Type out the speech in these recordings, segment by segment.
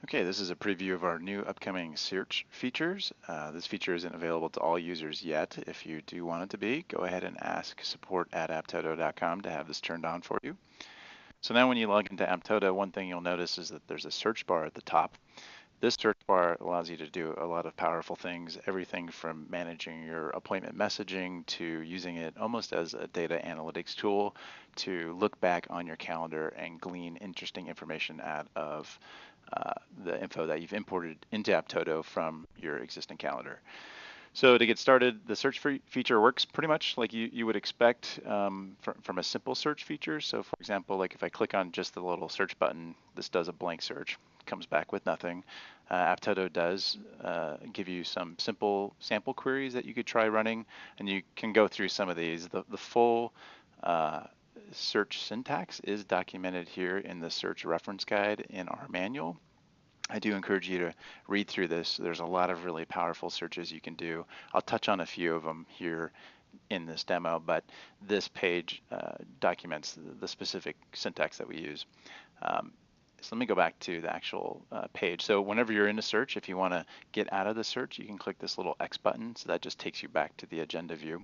Okay, this is a preview of our new upcoming search features. This feature isn't available to all users yet. If you do want it to be, go ahead and ask support@apptoto.com to have this turned on for you. So now when you log into Apptoto, one thing you'll notice is that there's a search bar at the top. This search bar allows you to do a lot of powerful things, everything from managing your appointment messaging to using it almost as a data analytics tool to look back on your calendar and glean interesting information out of the info that you've imported into Apptoto from your existing calendar. So to get started, the search feature works pretty much like you would expect from a simple search feature. So for example, like if I click on just the little search button, this does a blank search, comes back with nothing. Apptoto does give you some simple sample queries that you could try running, and you can go through some of these. The full search syntax is documented here in the search reference guide in our manual. I do encourage you to read through this. There's a lot of really powerful searches you can do. I'll touch on a few of them here in this demo, but this page documents the specific syntax that we use. So let me go back to the actual page. So whenever you're in a search, if you want to get out of the search, you can click this little X button. So that just takes you back to the agenda view.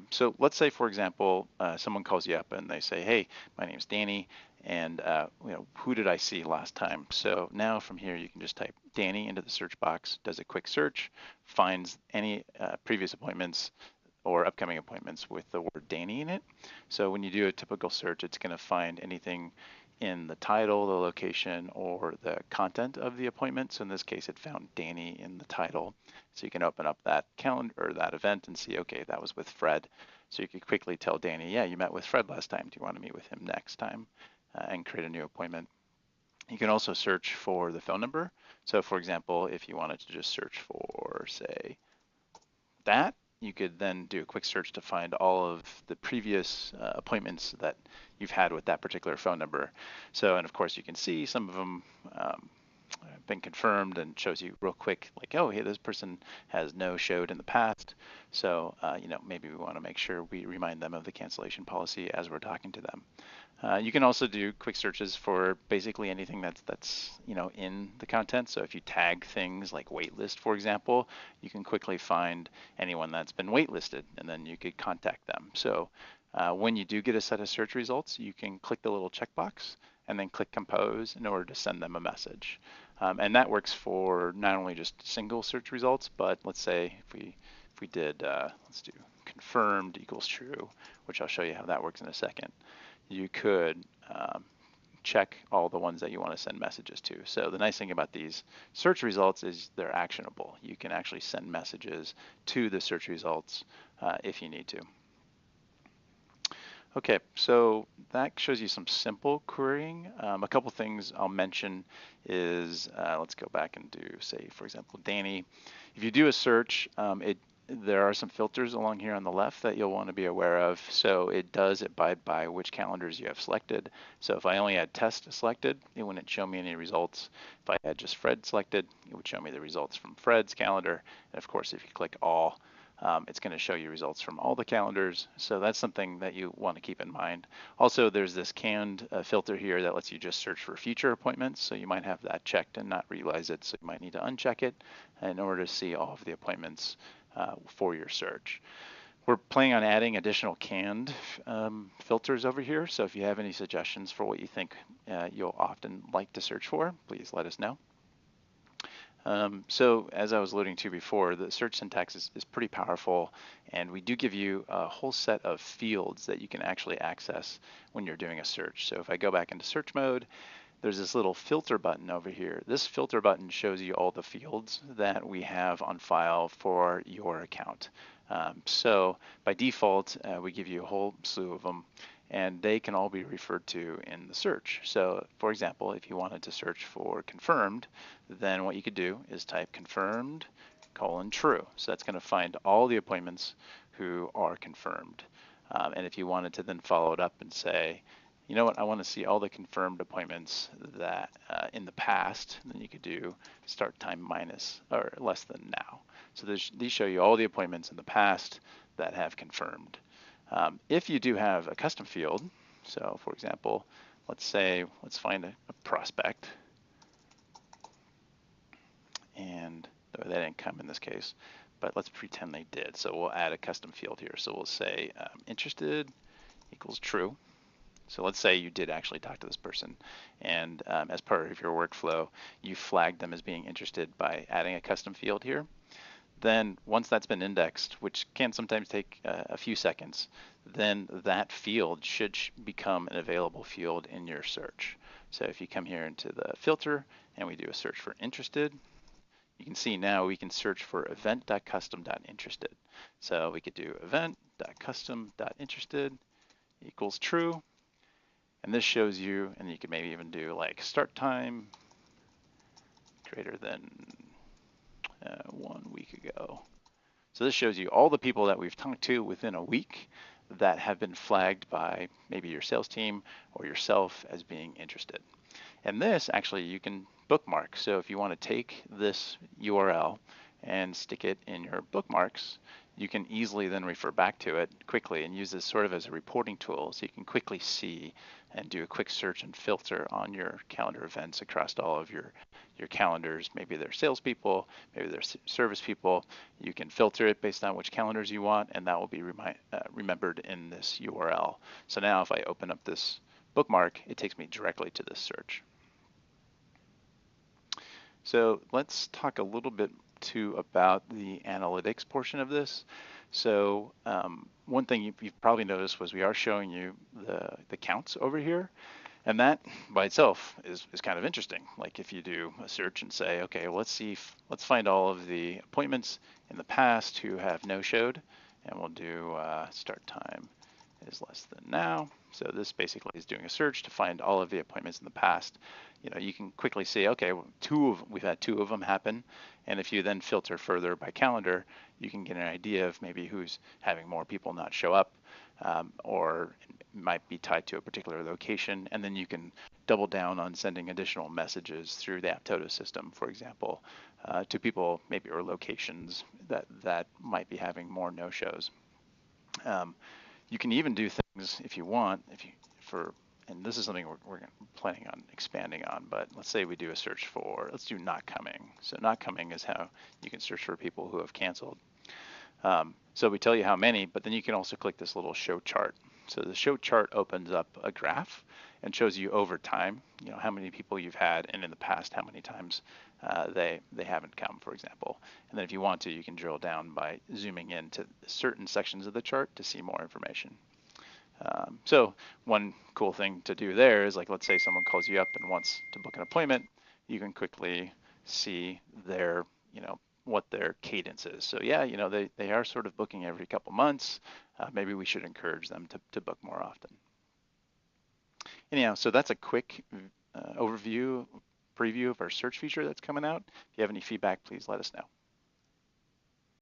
So let's say, for example, someone calls you up and they say, "Hey, my name's Danny, and who did I see last time?" So now from here, you can just type Danny into the search box, does a quick search, finds any previous appointments or upcoming appointments with the word Danny in it. So when you do a typical search, it's going to find anything in the title, the location, or the content of the appointment. So in this case, it found Danny in the title. So you can open up that calendar or that event and see, okay, that was with Fred. So you could quickly tell Danny, yeah, you met with Fred last time. Do you want to meet with him next time? And create a new appointment. You can also search for the phone number. So for example, if you wanted to just search for, say, that, you could then do a quick search to find all of the previous appointments that you've had with that particular phone number. So, and of course, you can see some of them have been confirmed and shows you real quick, like, oh, hey, this person has no showed in the past. So, maybe we want to make sure we remind them of the cancellation policy as we're talking to them. You can also do quick searches for basically anything that's in the content. So if you tag things like waitlist, for example, you can quickly find anyone that's been waitlisted, and then you could contact them. So when you do get a set of search results, you can click the little checkbox and then click compose in order to send them a message. And that works for not only just single search results, but let's say if we did let's do confirmed equals true, which I'll show you how that works in a second. You could check all the ones that you want to send messages to. So the nice thing about these search results is they're actionable. You can actually send messages to the search results if you need to. Okay, so that shows you some simple querying. A couple things I'll mention is, let's go back and do, say, for example, Danny. If you do a search, there are some filters along here on the left that you'll want to be aware of. So it does abide by which calendars you have selected. So if I only had test selected, it wouldn't show me any results. If I had just Fred selected, it would show me the results from Fred's calendar. And of course, if you click all, it's going to show you results from all the calendars. So that's something that you want to keep in mind. Also, there's this canned filter here that lets you just search for future appointments. So you might have that checked and not realize it. So you might need to uncheck it in order to see all of the appointments for your search. We're planning on adding additional canned filters over here. So if you have any suggestions for what you think you'll often like to search for, please let us know. So as I was alluding to before, the search syntax is pretty powerful, and we do give you a whole set of fields that you can actually access when you're doing a search. So if I go back into search mode, there's this little filter button over here. This filter button shows you all the fields that we have on file for your account. So by default, we give you a whole slew of them, and they can all be referred to in the search. So for example, if you wanted to search for confirmed, then what you could do is type confirmed : true. So that's going to find all the appointments who are confirmed. And if you wanted to then follow it up and say, you know what, I want to see all the confirmed appointments that in the past, then you could do start time minus or less than now. So these show you all the appointments in the past that have confirmed. If you do have a custom field, so for example, let's find a prospect. and they didn't come in this case, but let's pretend they did. So we'll add a custom field here. So we'll say interested equals true. So let's say you did actually talk to this person, and as part of your workflow, you flagged them as being interested by adding a custom field here. Then once that's been indexed, which can sometimes take a few seconds, then that field should become an available field in your search. So if you come here into the filter and we do a search for interested, you can see now we can search for event.custom.interested. So we could do event.custom.interested equals true. And this shows you, and you could maybe even do like start time greater than 1 week ago. So this shows you all the people that we've talked to within a week that have been flagged by maybe your sales team or yourself as being interested. And this actually you can bookmark. So if you want to take this URL and stick it in your bookmarks, you can easily then refer back to it quickly and use this sort of as a reporting tool so you can quickly see and do a quick search and filter on your calendar events across all of your calendars. Maybe they're salespeople, maybe they're service people. You can filter it based on which calendars you want, and that will be remembered in this URL. So now if I open up this bookmark, it takes me directly to this search. So let's talk a little bit too about the analytics portion of this. So one thing you've probably noticed was we are showing you the counts over here. And that by itself is kind of interesting. Like if you do a search and say, okay, well, let's find all of the appointments in the past who have no-showed, and we'll do start time is less than now. So this basically is doing a search to find all of the appointments in the past. You know, you can quickly see, okay, we've had 2 of them happen, and if you then filter further by calendar, you can get an idea of maybe who's having more people not show up, or might be tied to a particular location, and then you can double down on sending additional messages through the Apptoto system, for example, to people maybe or locations that might be having more no-shows. You can even do things if you want, and this is something we're planning on expanding on, but let's say we do a search for, let's do not coming. So not coming is how you can search for people who have canceled. So we tell you how many, but then you can also click this little show chart. So the show chart opens up a graph and shows you over time, you know, how many people you've had, and in the past, how many times they haven't come, for example. And then if you want to, you can drill down by zooming into certain sections of the chart to see more information. So one cool thing to do there is, like, let's say someone calls you up and wants to book an appointment, you can quickly see their, you know, what their cadence is. So yeah, you know, they are sort of booking every couple months. Maybe we should encourage them to book more often. Anyhow, so that's a quick preview of our search feature that's coming out. If you have any feedback, please let us know.